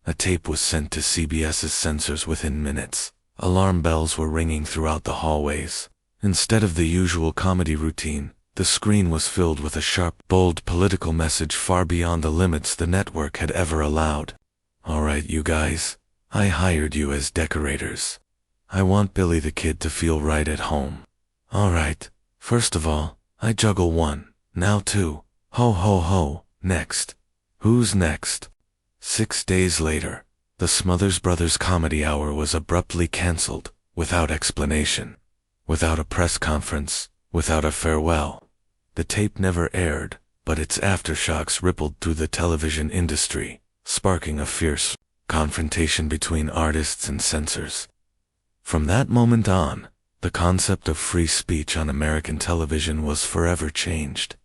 A tape was sent to CBS's censors within minutes. Alarm bells were ringing throughout the hallways. Instead of the usual comedy routine, the screen was filled with a sharp, bold political message far beyond the limits the network had ever allowed. "All right, you guys. I hired you as decorators. I want Billy the Kid to feel right at home. All right, first of all, I juggle 1, now 2. Ho ho ho, next. Who's next?" 6 days later, the Smothers Brothers Comedy Hour was abruptly cancelled, without explanation, without a press conference, without a farewell. The tape never aired, but its aftershocks rippled through the television industry, sparking a fierce confrontation between artists and censors. From that moment on, the concept of free speech on American television was forever changed.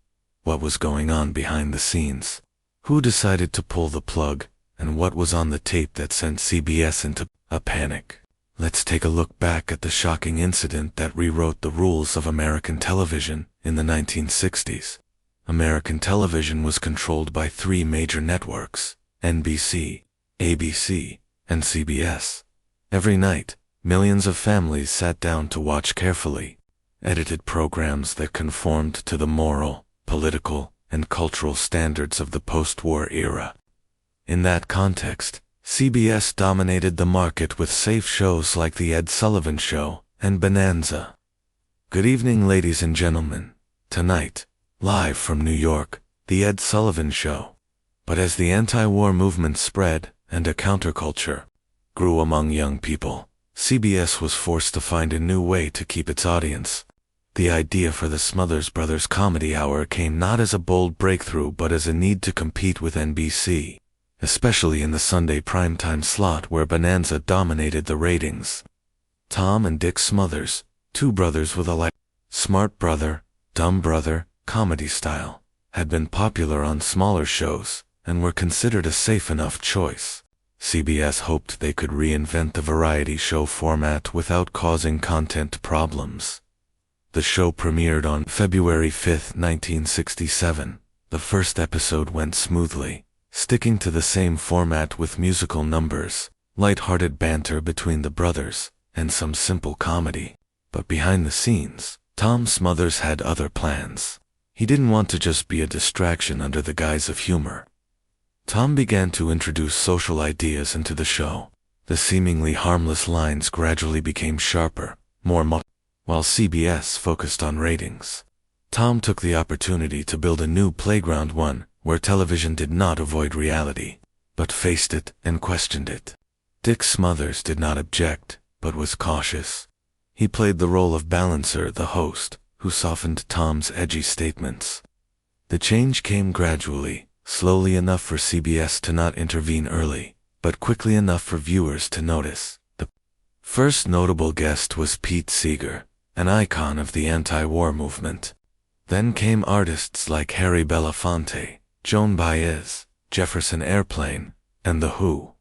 What was going on behind the scenes? Who decided to pull the plug, and what was on the tape that sent CBS into a panic? Let's take a look back at the shocking incident that rewrote the rules of American television in the 1960s. American television was controlled by 3 major networks: NBC, ABC, and CBS. Every night, millions of families sat down to watch carefully edited programs that conformed to the moral, political, and cultural standards of the post-war era. In that context, CBS dominated the market with safe shows like The Ed Sullivan Show and Bonanza. Good evening, ladies and gentlemen. Tonight, live from New York, The Ed Sullivan Show. But as the anti-war movement spread and a counterculture grew among young people, CBS was forced to find a new way to keep its audience. The idea for the Smothers Brothers Comedy Hour came not as a bold breakthrough but as a need to compete with NBC, especially in the Sunday primetime slot where Bonanza dominated the ratings. Tom and Dick Smothers, 2 brothers with a smart brother, dumb brother comedy style, had been popular on smaller shows and were considered a safe enough choice. CBS hoped they could reinvent the variety show format without causing content problems. The show premiered on February 5, 1967. The first episode went smoothly, sticking to the same format with musical numbers, light-hearted banter between the brothers, and some simple comedy. But behind the scenes, Tom Smothers had other plans. He didn't want to just be a distraction under the guise of humor. Tom began to introduce social ideas into the show. The seemingly harmless lines gradually became sharper, more while CBS focused on ratings. Tom took the opportunity to build a new playground, one where television did not avoid reality, but faced it and questioned it. Dick Smothers did not object, but was cautious. He played the role of Balancer, the host, who softened Tom's edgy statements. The change came gradually, slowly enough for CBS to not intervene early, but quickly enough for viewers to notice. The first notable guest was Pete Seeger, an icon of the anti-war movement. Then came artists like Harry Belafonte, Joan Baez, Jefferson Airplane, and The Who.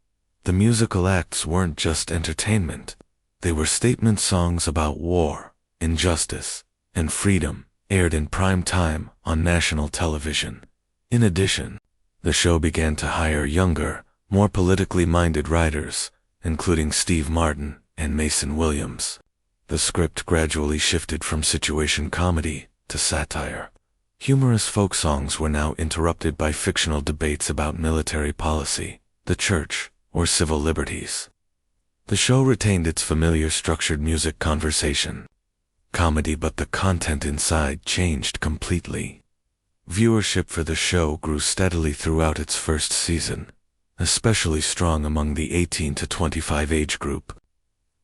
The musical acts weren't just entertainment. They were statement songs about war, injustice, and freedom, aired in prime time on national television. In addition, the show began to hire younger, more politically minded writers, including Steve Martin and Mason Williams. The script gradually shifted from situation comedy to satire. Humorous folk songs were now interrupted by fictional debates about military policy, the church, or civil liberties. The show retained its familiar structured music conversation comedy, but the content inside changed completely. Viewership for the show grew steadily throughout its first season, especially strong among the 18 to 25 age group.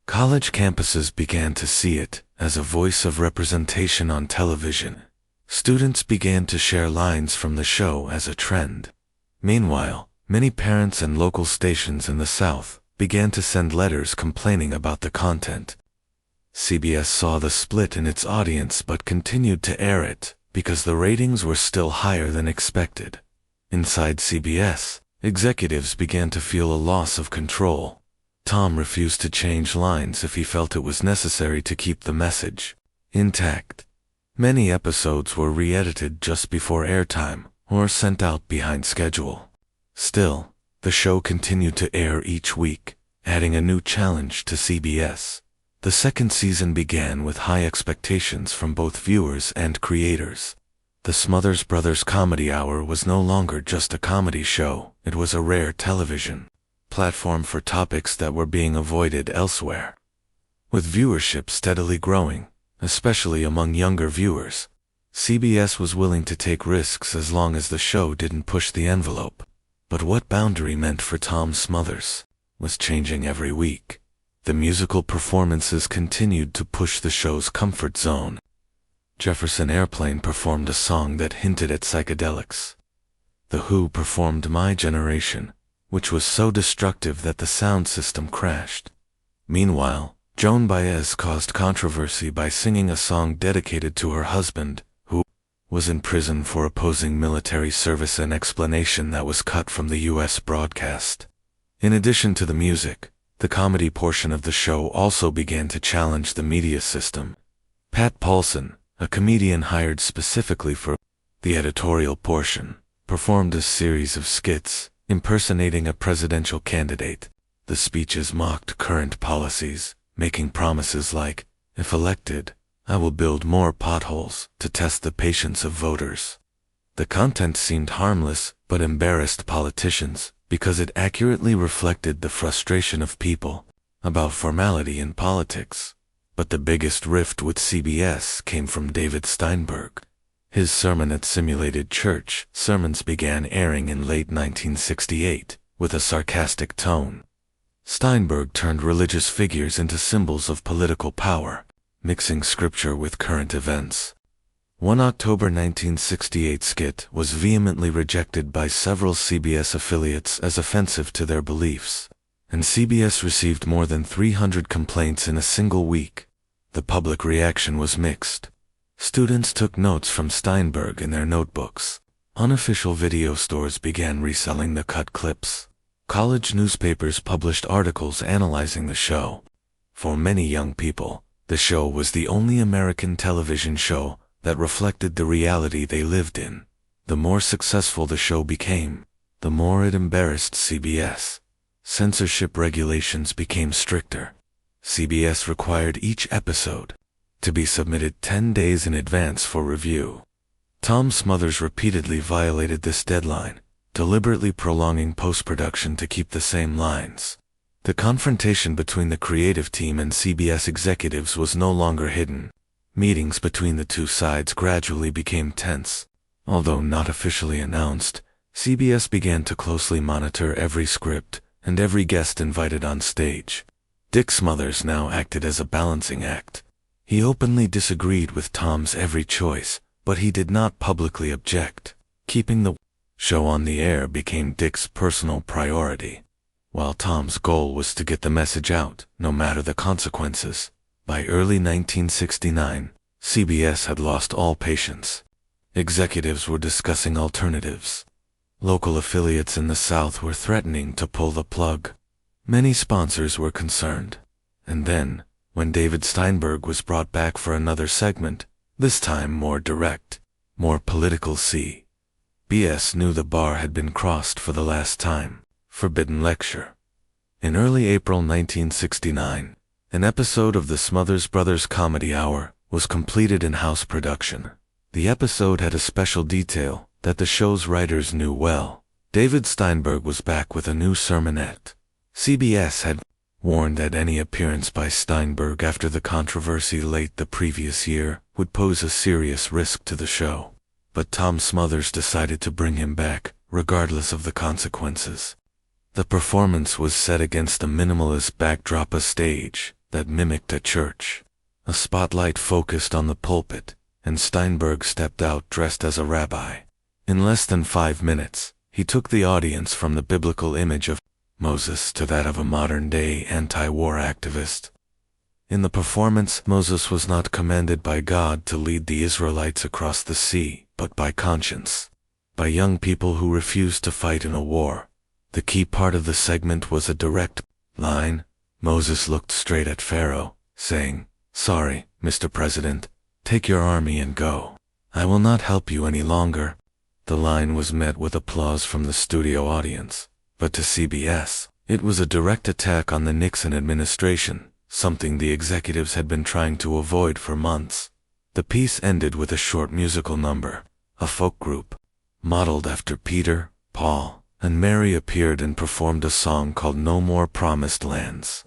College campuses began to see it as a voice of representation on television. Students began to share lines from the show as a trend. Meanwhile, many parents and local stations in the South began to send letters complaining about the content. CBS saw the split in its audience but continued to air it because the ratings were still higher than expected. Inside CBS, executives began to feel a loss of control. Tom refused to change lines if he felt it was necessary to keep the message intact. Many episodes were re-edited just before airtime or sent out behind schedule. Still, The show continued to air each week, adding a new challenge to CBS. The second season began with high expectations from both viewers and creators. The Smothers Brothers Comedy Hour was no longer just a comedy show, it was a rare television platform for topics that were being avoided elsewhere. With viewership steadily growing, especially among younger viewers, CBS was willing to take risks as long as the show didn't push the envelope. But what boundary meant for Tom Smothers was changing every week. The musical performances continued to push the show's comfort zone. Jefferson Airplane performed a song that hinted at psychedelics. The Who performed My Generation, which was so destructive that the sound system crashed. Meanwhile, Joan Baez caused controversy by singing a song dedicated to her husband, who was in prison for opposing military service, an explanation that was cut from the U.S. broadcast. In addition to the music, the comedy portion of the show also began to challenge the media system. Pat Paulson, a comedian hired specifically for the editorial portion, performed a series of skits impersonating a presidential candidate. The speeches mocked current policies, making promises like, "If elected, I will build more potholes," to test the patience of voters. The content seemed harmless but embarrassed politicians because it accurately reflected the frustration of people about formality in politics. But the biggest rift with CBS came from David Steinberg. His sermon at Simulated Church sermons began airing in late 1968 with a sarcastic tone. Steinberg turned religious figures into symbols of political power, mixing scripture with current events. One October 1968 skit was vehemently rejected by several CBS affiliates as offensive to their beliefs, and CBS received more than 300 complaints in a single week. The public reaction was mixed. Students took notes from Steinberg in their notebooks. Unofficial video stores began reselling the cut clips. College newspapers published articles analyzing the show. For many young people, the show was the only American television show that reflected the reality they lived in. The more successful the show became, the more it embarrassed CBS. Censorship regulations became stricter. CBS required each episode to be submitted 10 days in advance for review. Tom Smothers repeatedly violated this deadline, deliberately prolonging post-production to keep the same lines. The confrontation between the creative team and CBS executives was no longer hidden. Meetings between the two sides gradually became tense. Although not officially announced, CBS began to closely monitor every script and every guest invited on stage. Dick Smothers now acted as a balancing act. He openly disagreed with Tom's every choice, but he did not publicly object. Keeping the show on the air became Dick's personal priority, while Tom's goal was to get the message out, no matter the consequences. By early 1969, CBS had lost all patience. Executives were discussing alternatives. Local affiliates in the South were threatening to pull the plug. Many sponsors were concerned. And then, when David Steinberg was brought back for another segment, this time more direct, more political, CBS knew the bar had been crossed for the last time. Forbidden Lecture. In early April 1969, an episode of the Smothers Brothers Comedy Hour was completed in house production. The episode had a special detail that the show's writers knew well. David Steinberg was back with a new sermonette. CBS had warned that any appearance by Steinberg after the controversy late the previous year would pose a serious risk to the show. But Tom Smothers decided to bring him back, regardless of the consequences. The performance was set against a minimalist backdrop, a stage that mimicked a church. A spotlight focused on the pulpit, and Steinberg stepped out dressed as a rabbi. In less than 5 minutes, he took the audience from the biblical image of Moses to that of a modern-day anti-war activist. In the performance, Moses was not commanded by God to lead the Israelites across the sea, but by conscience, by young people who refused to fight in a war. The key part of the segment was a direct line. Moses looked straight at Pharaoh, saying, "Sorry, Mr. President, take your army and go. I will not help you any longer." The line was met with applause from the studio audience, But to CBS, it was a direct attack on the Nixon administration, something the executives had been trying to avoid for months. The piece ended with a short musical number. A folk group, modeled after Peter, Paul, and Mary appeared and performed a song called No More Promised Lands.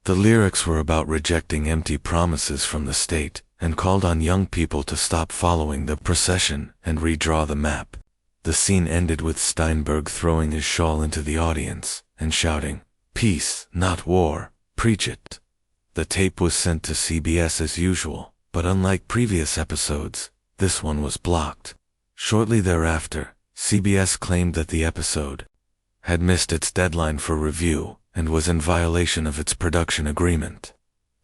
The lyrics were about rejecting empty promises from the state, and called on young people to stop following the procession and redraw the map. The scene ended with Steinberg throwing his shawl into the audience and shouting, "Peace, not war, preach it." The tape was sent to CBS as usual, but unlike previous episodes, this one was blocked. Shortly thereafter, CBS claimed that the episode had missed its deadline for review and was in violation of its production agreement.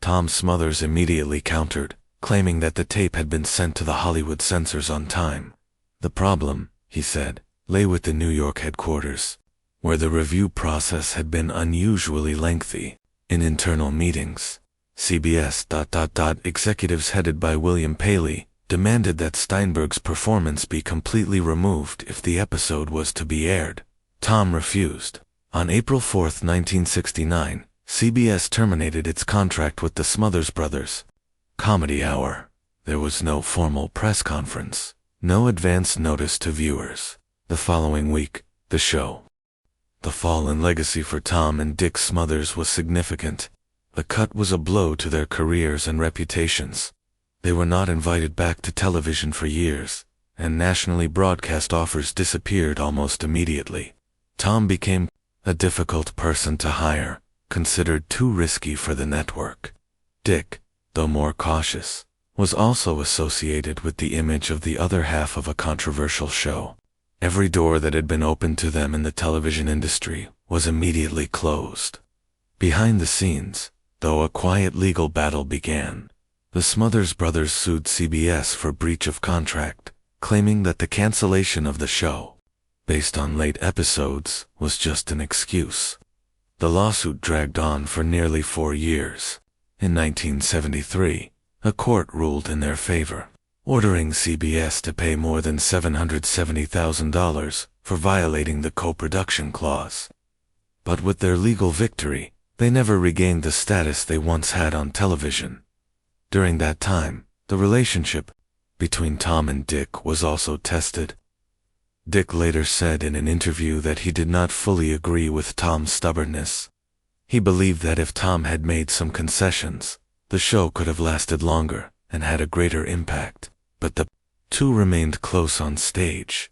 Tom Smothers immediately countered, claiming that the tape had been sent to the Hollywood censors on time. The problem, he said, lay with the New York headquarters, where the review process had been unusually lengthy. In internal meetings, CBS executives headed by William Paley demanded that Steinberg's performance be completely removed if the episode was to be aired. Tom refused. On April 4, 1969, CBS terminated its contract with the Smothers Brothers. Comedy Hour. There was no formal press conference, no advance notice to viewers. The following week, the show. The fall in legacy for Tom and Dick Smothers was significant. The cut was a blow to their careers and reputations. They were not invited back to television for years, and nationally broadcast offers disappeared almost immediately. Tom became a difficult person to hire, considered too risky for the network. Dick, though more cautious, was also associated with the image of the other half of a controversial show. Every door that had been opened to them in the television industry was immediately closed. Behind the scenes, though, a quiet legal battle began. The Smothers Brothers sued CBS for breach of contract, claiming that the cancellation of the show, based on late episodes, was just an excuse. The lawsuit dragged on for nearly 4 years. In 1973, a court ruled in their favor, ordering CBS to pay more than $770,000 for violating the co-production clause. But with their legal victory, they never regained the status they once had on television. During that time, the relationship between Tom and Dick was also tested. Dick later said in an interview that he did not fully agree with Tom's stubbornness. He believed that if Tom had made some concessions, the show could have lasted longer and had a greater impact. But the two remained close on stage.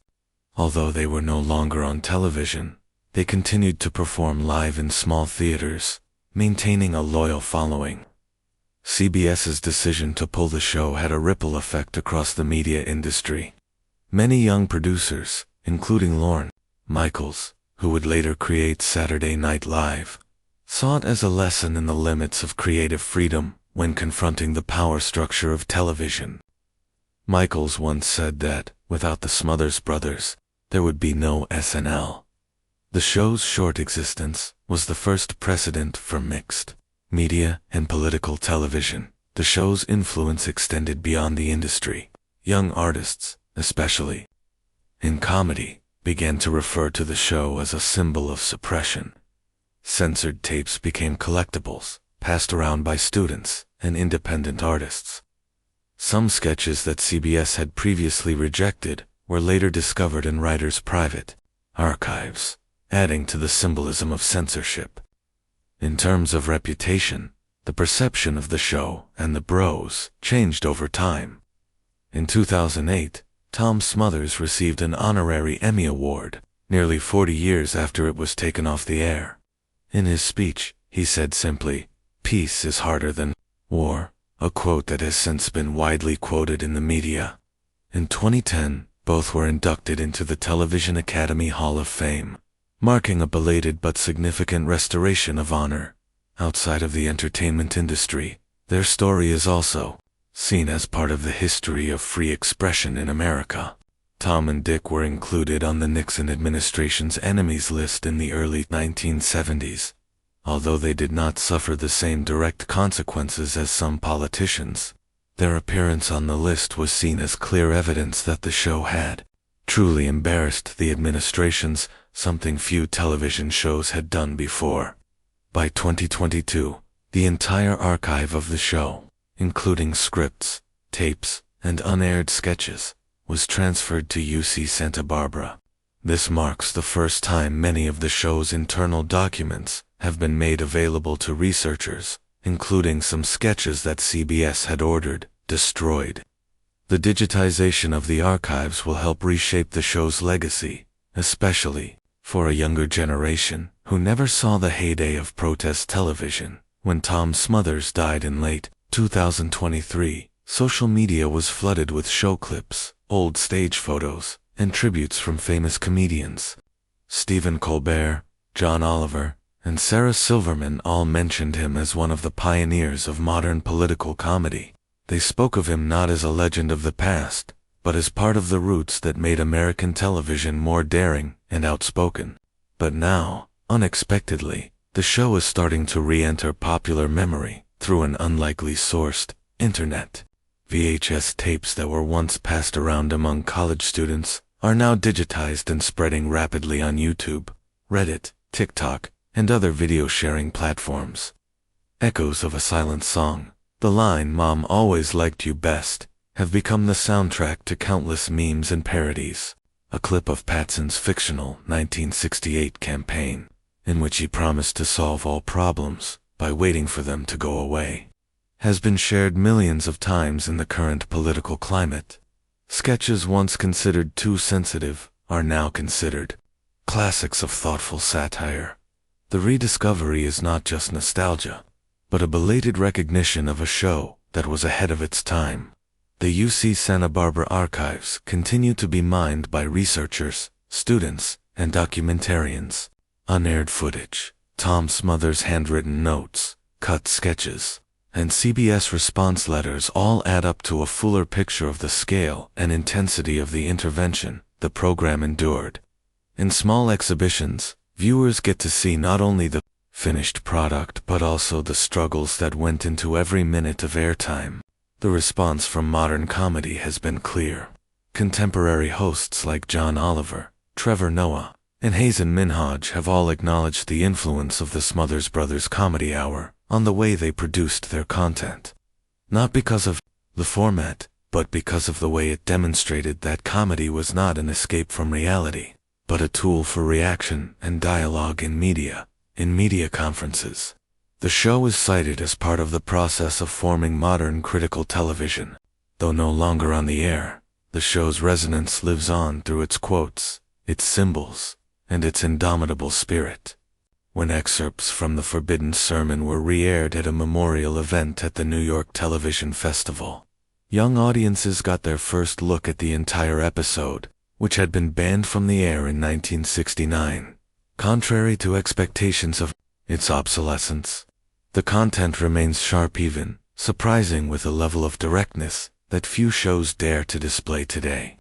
Although they were no longer on television, they continued to perform live in small theaters, maintaining a loyal following. CBS's decision to pull the show had a ripple effect across the media industry. Many young producers, including Lorne Michaels, who would later create Saturday Night Live, saw it as a lesson in the limits of creative freedom when confronting the power structure of television. Michaels once said that, without the Smothers Brothers, there would be no SNL. The show's short existence was the first precedent for mixed media and political television. The show's influence extended beyond the industry. Young artists, especially in comedy, began to refer to the show as a symbol of suppression. Censored tapes became collectibles, passed around by students and independent artists. Some sketches that CBS had previously rejected were later discovered in writers' private archives, adding to the symbolism of censorship. In terms of reputation, the perception of the show and the Bros changed over time. In 2008, Tom Smothers received an honorary Emmy Award, nearly 40 years after it was taken off the air. In his speech, he said simply, "Peace is harder than war," a quote that has since been widely quoted in the media. In 2010, both were inducted into the Television Academy Hall of Fame, marking a belated but significant restoration of honor. Outside of the entertainment industry, their story is also seen as part of the history of free expression in America. Tom and Dick were included on the Nixon administration's enemies list in the early 1970s. Although they did not suffer the same direct consequences as some politicians, their appearance on the list was seen as clear evidence that the show had truly embarrassed the administration's something few television shows had done before. By 2022, the entire archive of the show, including scripts, tapes, and unaired sketches, was transferred to UC Santa Barbara. This marks the first time many of the show's internal documents have been made available to researchers, including some sketches that CBS had ordered destroyed. The digitization of the archives will help reshape the show's legacy, especially for a younger generation who never saw the heyday of protest television. When Tom Smothers died in late 2023, social media was flooded with show clips, old stage photos, and tributes from famous comedians. Stephen Colbert, John Oliver, and Sarah Silverman all mentioned him as one of the pioneers of modern political comedy. They spoke of him not as a legend of the past, but as part of the roots that made American television more daring and outspoken. But now, unexpectedly, the show is starting to re-enter popular memory through an unlikely source, internet. VHS tapes that were once passed around among college students are now digitized and spreading rapidly on YouTube, Reddit, TikTok, and other video sharing platforms. Echoes of a silent song, the line "Mom always liked you best," have become the soundtrack to countless memes and parodies. A clip of Patson's fictional 1968 campaign, in which he promised to solve all problems by waiting for them to go away, has been shared millions of times in the current political climate. Sketches once considered too sensitive are now considered classics of thoughtful satire. The rediscovery is not just nostalgia, but a belated recognition of a show that was ahead of its time. The UC Santa Barbara archives continue to be mined by researchers, students, and documentarians. Unaired footage, Tom Smothers' handwritten notes, cut sketches, and CBS response letters all add up to a fuller picture of the scale and intensity of the intervention the program endured. In small exhibitions, viewers get to see not only the finished product but also the struggles that went into every minute of airtime. The response from modern comedy has been clear. Contemporary hosts like John Oliver, Trevor Noah, and Hazen Minhaj have all acknowledged the influence of the Smothers Brothers Comedy Hour on the way they produced their content. Not because of the format, but because of the way it demonstrated that comedy was not an escape from reality, but a tool for reaction and dialogue in media conferences. The show is cited as part of the process of forming modern critical television. Though no longer on the air, the show's resonance lives on through its quotes, its symbols, and its indomitable spirit. When excerpts from the Forbidden Sermon were re-aired at a memorial event at the New York Television Festival, young audiences got their first look at the entire episode, which had been banned from the air in 1969. Contrary to expectations of its obsolescence, the content remains sharp, even surprising, with a level of directness that few shows dare to display today.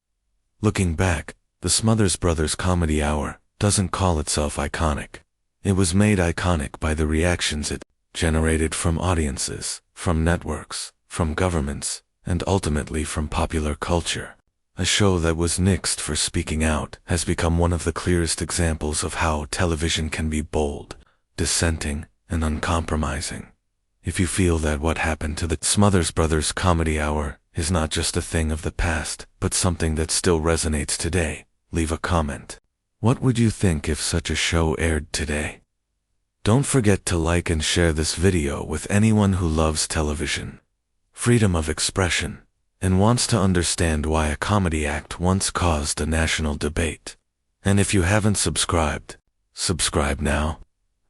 Looking back, the Smothers Brothers Comedy Hour doesn't call itself iconic. It was made iconic by the reactions it generated from audiences, from networks, from governments, and ultimately from popular culture. A show that was nixed for speaking out has become one of the clearest examples of how television can be bold, dissenting, and uncompromising. If you feel that what happened to the Smothers Brothers Comedy Hour is not just a thing of the past, but something that still resonates today, leave a comment. What would you think if such a show aired today? Don't forget to like and share this video with anyone who loves television, freedom of expression, and wants to understand why a comedy act once caused a national debate. And if you haven't subscribed, subscribe now.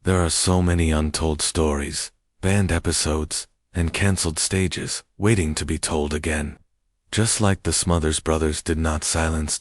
There are so many untold stories, banned episodes, and canceled stages waiting to be told again. Just like the Smothers Brothers did not silence